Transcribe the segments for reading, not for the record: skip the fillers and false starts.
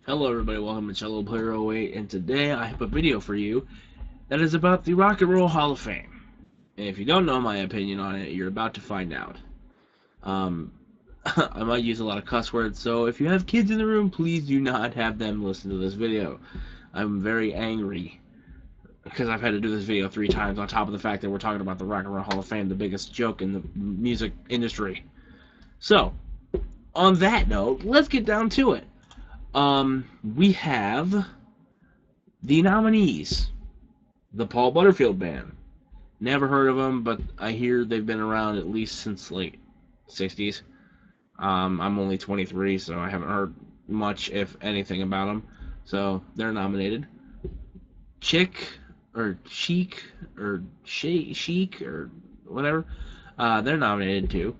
Hello everybody, welcome to Cello Player 08, and today I have a video for you that is about the Rock and Roll Hall of Fame. And if you don't know my opinion on it, you're about to find out. Um, I might use a lot of cuss words, so if you have kids in the room, please do not have them listen to this video. I'm very angry because I've had to do this video 3 times on top of the fact that we're talking about the Rock and Roll Hall of Fame, the biggest joke in the music industry. So, on that note, let's get down to it. We have the nominees, the Paul Butterfield Band. Never heard of them, but I hear they've been around at least since late 60s. I'm only 23, so I haven't heard much, if anything, about them. So they're nominated. Chic or Chic or Chic or whatever. They're nominated too.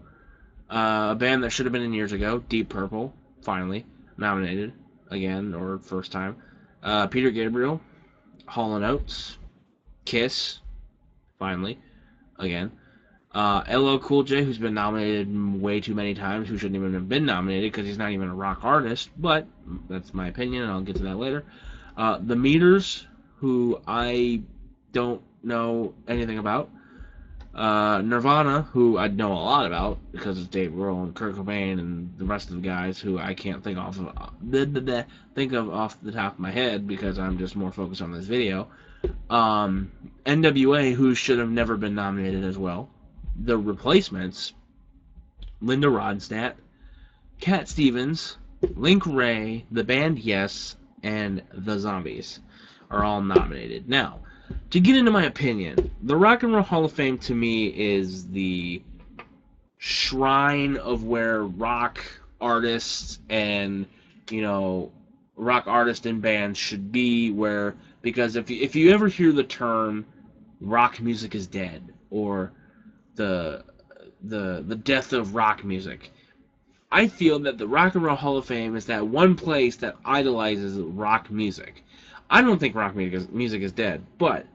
A band that should have been in years ago, Deep Purple, finally nominated again, or first time. Peter Gabriel, Hall & Oates, Kiss, finally, again. LL Cool J, who's been nominated way too many times, who shouldn't even have been nominated because he's not even a rock artist, but that's my opinion, and I'll get to that later. The Meters, who I don't know anything about. Nirvana, who I know a lot about because it's Dave Grohl and Kurt Cobain and the rest of the guys who I can't think of off the top of my head because I'm just more focused on this video. NWA, who should have never been nominated as well. The Replacements, Linda Ronstadt, Cat Stevens, Link Wray, the band Yes, and the Zombies are all nominated. Now, to get into my opinion, the Rock and Roll Hall of Fame to me is the shrine of where rock artists and, rock artists and bands should be, because if you ever hear the term rock music is dead, or the death of rock music, I feel that the Rock and Roll Hall of Fame is that one place that idolizes rock music. I don't think rock music is dead, but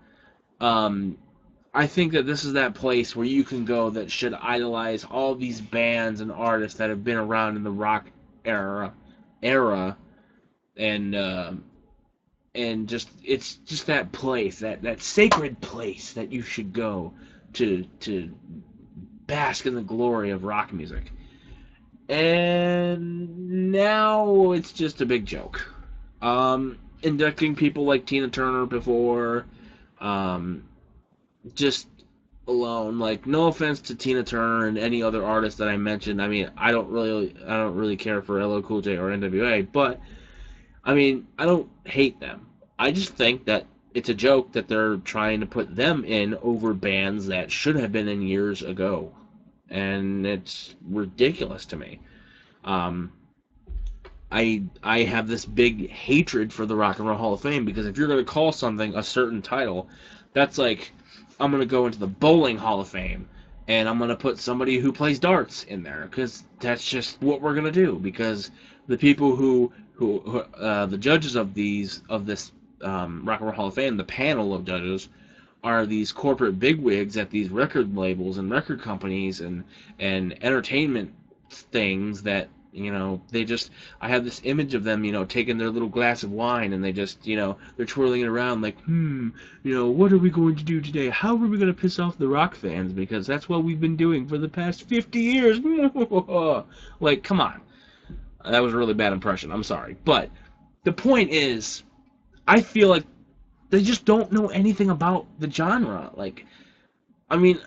I think that this is that place where you can go that should idolize all these bands and artists that have been around in the rock era, and it's just that place, that sacred place that you should go to bask in the glory of rock music. And now it's just a big joke. Inducting people like Tina Turner before, just alone, like, no offense to Tina Turner and any other artist that I mentioned. I mean, I don't really care for LL Cool J or NWA, but I mean, I don't hate them. I just think that it's a joke that they're trying to put them in over bands that should have been in years ago, and it's ridiculous to me. I have this big hatred for the Rock and Roll Hall of Fame because if you're going to call something a certain title, that's like, I'm going to go into the Bowling Hall of Fame and I'm going to put somebody who plays darts in there because that's just what we're going to do, because the people who the judges of this Rock and Roll Hall of Fame, the panel of judges, are these corporate bigwigs at these record labels and record companies and entertainment things that, I have this image of them, taking their little glass of wine and they just, they're twirling it around like, what are we going to do today? How are we going to piss off the rock fans? Because that's what we've been doing for the past 50 years. Like, come on. That was a really bad impression. I'm sorry. But the point is, I feel like they just don't know anything about the genre. Like, I mean,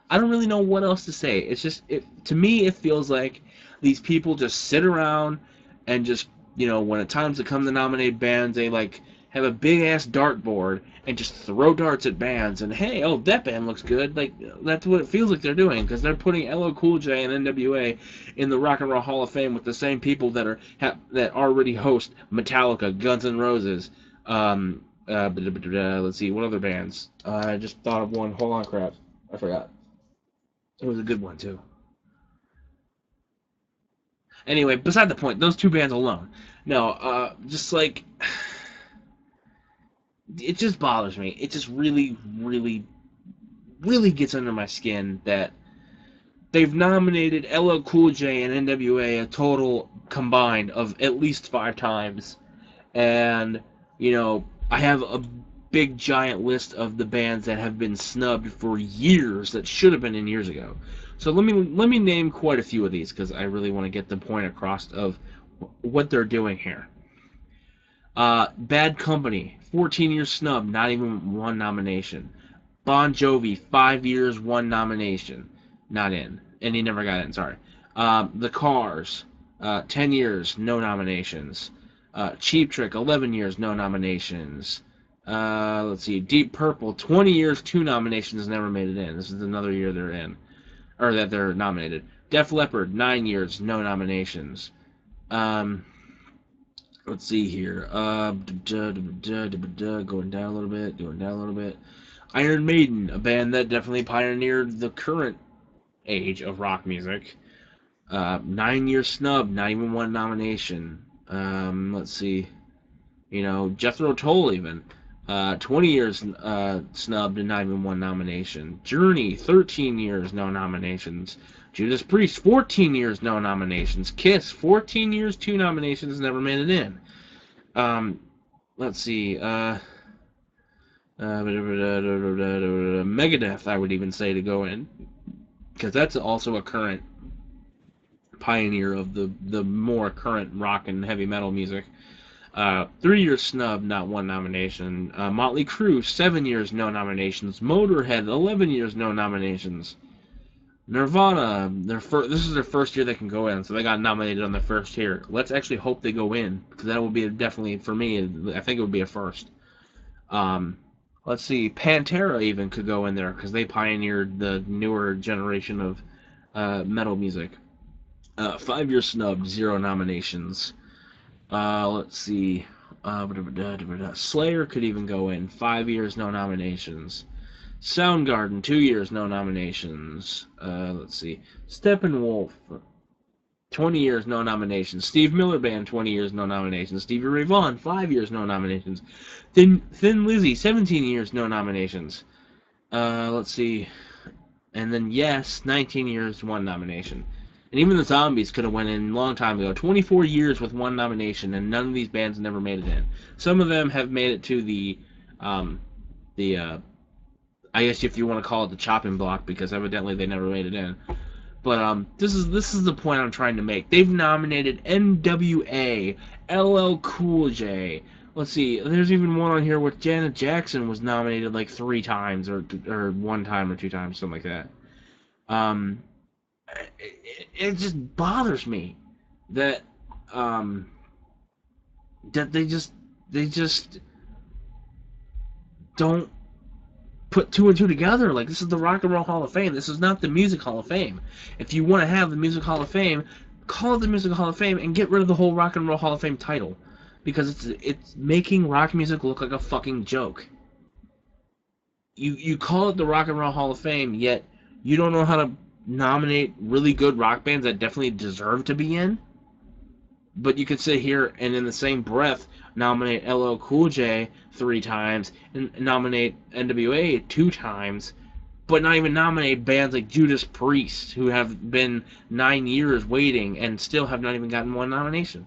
I don't really know what else to say. It's just, to me, it feels like these people just sit around and just, when it's time to come to nominate bands, they, like, have a big-ass dartboard and just throw darts at bands, and, hey, oh, that band looks good. Like, that's what it feels like they're doing, because they're putting LL Cool J and NWA in the Rock and Roll Hall of Fame with the same people that already host Metallica, Guns N' Roses, let's see, what other bands? I just thought of one. Hold on, crap. I forgot. It was a good one, too. Anyway, beside the point, those two bands alone. No, just like, it just bothers me. It just really, really, really gets under my skin that they've nominated LL Cool J and NWA a total combined of at least 5 times. And, you know, I have a big giant list of the bands that have been snubbed for years that should have been in years ago. So let me name quite a few of these because I really want to get the point across of what they're doing here. Bad Company, 14 years snub, not even one nomination. Bon Jovi, 5 years, one nomination, not in, and he never got in. Sorry. The Cars, 10 years, no nominations. Cheap Trick, 11 years, no nominations. Let's see, Deep Purple, 20 years, 2 nominations, never made it in. This is another year they're in, or that they're nominated. Def Leppard, 9 years, no nominations. Let's see here. Going down a little bit. Iron Maiden, a band that definitely pioneered the current age of rock music. 9-year snub, not even one nomination. Let's see. You know, Jethro Tull even. 20 years snubbed and not even one nomination. Journey, 13 years, no nominations. Judas Priest, 14 years, no nominations. Kiss, 14 years, 2 nominations, never made it in. Let's see. Megadeth, I would even say, to go in, because that's also a current pioneer of the more current rock and heavy metal music. 3 years snub, not one nomination. Motley Crue, 7 years, no nominations. Motorhead, 11 years, no nominations. Nirvana, this is their first year they can go in, so they got nominated on their first year. Let's actually hope they go in, because that would be definitely, for me, I think it would be a first. Let's see, Pantera even could go in there, because they pioneered the newer generation of metal music. 5 years snubbed, 0 nominations. Let's see, Slayer could even go in, 5 years, no nominations. Soundgarden, 2 years, no nominations. Let's see. Steppenwolf, 20 years, no nominations. Steve Miller Band, 20 years, no nominations. Stevie Ray Vaughan, 5 years, no nominations. Thin Lizzy, 17 years, no nominations. Let's see. And then Yes, 19 years, 1 nomination. And even the Zombies could have went in a long time ago. 24 years with 1 nomination, and none of these bands never made it in. Some of them have made it to the I guess if you want to call it the chopping block, because evidently they never made it in. But this is the point I'm trying to make. They've nominated NWA, LL Cool J. Let's see, there's even one on here where Janet Jackson was nominated like 3 times, or 1 time or 2 times, something like that. It just bothers me that that they just don't put 2 and 2 together. Like, this is the Rock and Roll Hall of Fame. This is not the Music Hall of Fame. If you want to have the Music Hall of Fame, call it the Music Hall of Fame and get rid of the whole Rock and Roll Hall of Fame title, because it's making rock music look like a fucking joke. You call it the Rock and Roll Hall of Fame, yet you don't know how to nominate really good rock bands that definitely deserve to be in. But you could sit here and in the same breath nominate LL Cool J 3 times and nominate NWA 2 times, but not even nominate bands like Judas Priest, who have been 9 years waiting and still have not even gotten 1 nomination.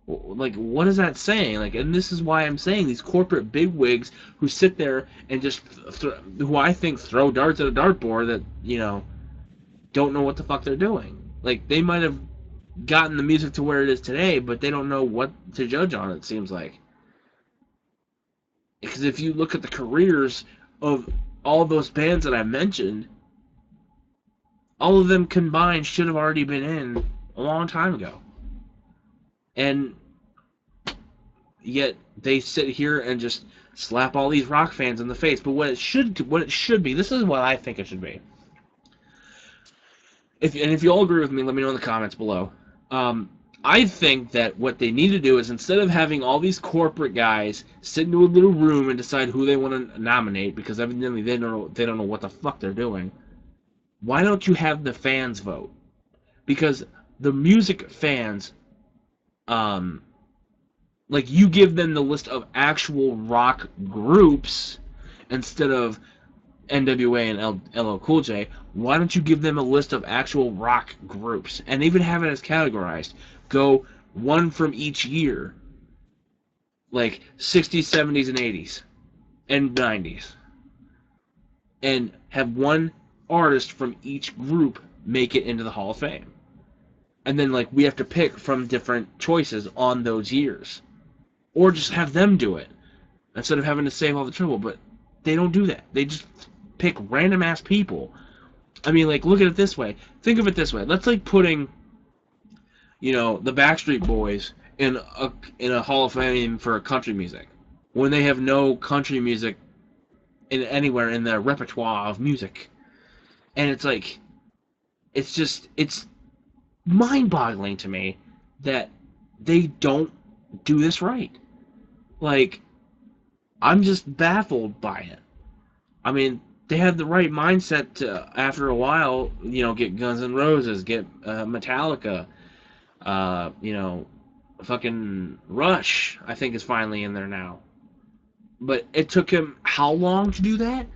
Like, what is that saying? Like, and this is why I'm saying these corporate bigwigs who sit there and just who I think throw darts at a dartboard that, you know, don't know what the fuck they're doing. Like, they might have gotten the music to where it is today, but they don't know what to judge on, it seems like. Because if you look at the careers of all those bands that I mentioned, all of them combined should have already been in a long time ago. And yet they sit here and just slap all these rock fans in the face. But what it should be, this is what I think it should be. If you all agree with me, let me know in the comments below. I think that what they need to do is, instead of having all these corporate guys sit into a little room and decide who they want to nominate, because evidently they don't know what the fuck they're doing, why don't you have the fans vote? Because the music fans, like, you give them the list of actual rock groups instead of NWA and LL Cool J, why don't you give them a list of actual rock groups and even have it as categorized? Go one from each year, like 60s, 70s, and 80s, and 90s, and have one artist from each group make it into the Hall of Fame. And then, like, we have to pick from different choices on those years. Or just have them do it, instead of having to save all the trouble. But they don't do that. They just pick random-ass people. I mean, like, look at it this way. Think of it this way. That's like putting, you know, the Backstreet Boys in a Hall of Fame for country music, when they have no country music anywhere in their repertoire of music. And it's like, it's mind-boggling to me that they don't do this right. Like, I'm just baffled by it. I mean, they have the right mindset to, after a while, you know, get Guns N' Roses, get Metallica, you know, fucking Rush, I think, is finally in there now. But it took him how long to do that?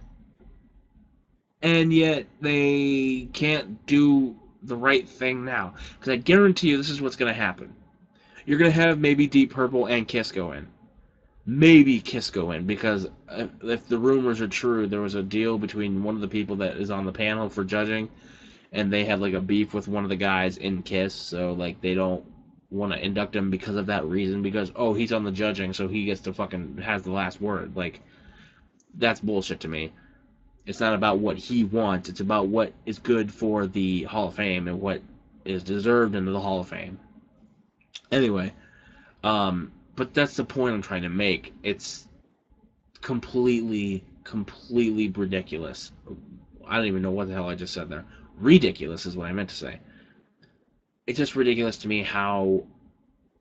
And yet they can't do the right thing now. Because I guarantee you this is what's going to happen. You're going to have maybe Deep Purple and Kiss go in. Maybe Kiss go in, because if the rumors are true, there was a deal between one of the people that is on the panel for judging, and they had like a beef with one of the guys in Kiss, so like they don't want to induct him because of that reason, because, oh, he's on the judging, so he gets to fucking has the last word. Like, that's bullshit to me. It's not about what he wants, it's about what is good for the Hall of Fame and what is deserved into the Hall of Fame. Anyway, but that's the point I'm trying to make. It's completely ridiculous. I don't even know what the hell I just said there. Ridiculous is what I meant to say. It's just ridiculous to me how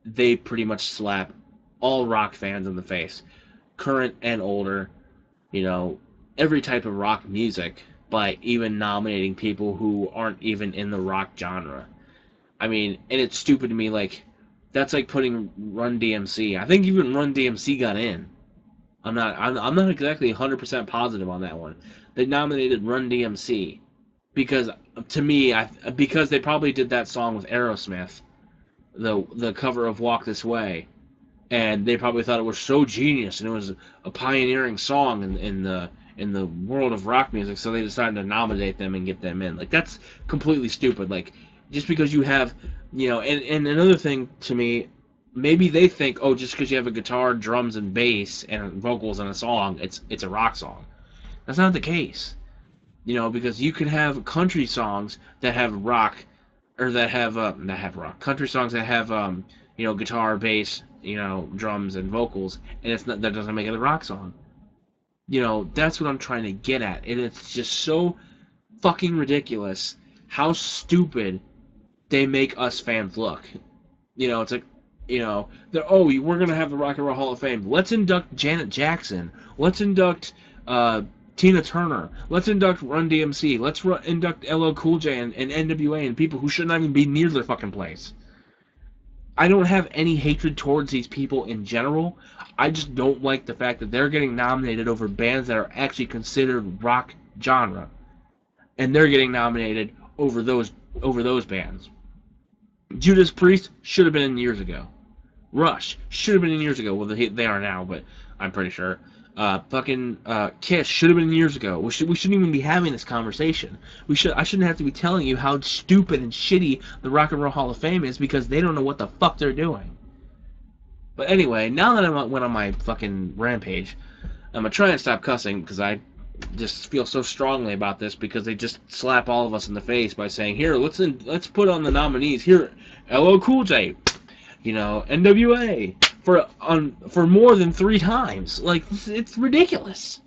they pretty much slap all rock fans in the face, current and older, you know, every type of rock music, by even nominating people who aren't even in the rock genre. I mean, and it's stupid to me, like, that's like putting Run DMC. I think even Run DMC got in. I'm not exactly 100% positive on that one. They nominated Run DMC because, to me, because they probably did that song with Aerosmith, the cover of Walk This Way, and they probably thought it was so genius and it was a pioneering song in the world of rock music, so they decided to nominate them and get them in. Like, that's completely stupid. Like, just because you have, you know, and another thing to me, maybe they think, oh, just because you have a guitar, drums, and bass and vocals in a song, it's a rock song. That's not the case. You know, because you can have country songs that have rock, or that have rock. Country songs that have you know, guitar, bass, you know, drums and vocals, and it's not, that doesn't make it a rock song. You know, that's what I'm trying to get at, and it's just so fucking ridiculous how stupid they make us fans look. You know, it's like, you know, we're going to have the Rock and Roll Hall of Fame. Let's induct Janet Jackson. Let's induct Tina Turner. Let's induct Run DMC. Let's induct LL Cool J and NWA and people who should not even be near the fucking place. I don't have any hatred towards these people in general. I just don't like the fact that they're getting nominated over bands that are actually considered rock genre. And they're getting nominated over those bands. Judas Priest should have been in years ago. Rush should have been in years ago. Well, they are now, but I'm pretty sure. Kiss should have been years ago. We shouldn't even be having this conversation. I shouldn't have to be telling you how stupid and shitty the Rock and Roll Hall of Fame is, because they don't know what the fuck they're doing. But anyway, now that I went on my fucking rampage, I'm gonna try and stop cussing, because I just feel so strongly about this, because they just slap all of us in the face by saying, here, let's put on the nominees. Here, LL Cool J, you know, NWA, for more than 3 times. Like, it's ridiculous.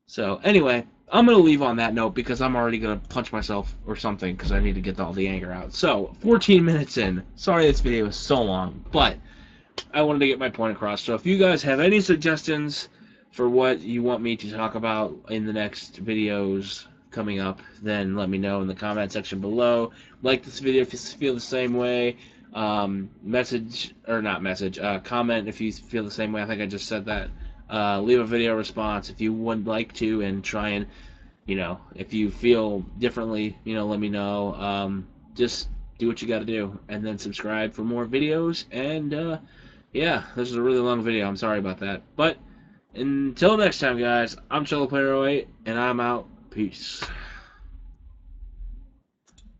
So, anyway, I'm going to leave on that note, because I'm already going to punch myself or something, because I need to get all the anger out. So, 14 minutes in. Sorry this video was so long, but I wanted to get my point across. So, if you guys have any suggestions for what you want me to talk about in the next videos coming up, then let me know in the comment section below. Like this video if you feel the same way. Comment if you feel the same way. I think I just said that. leave a video response if you would like to, and try and, if you feel differently, let me know. Just do what you got to do, and then subscribe for more videos. And yeah, this is a really long video. I'm sorry about that, but until next time, guys, I'm CelloPlayer08, and I'm out. Peace.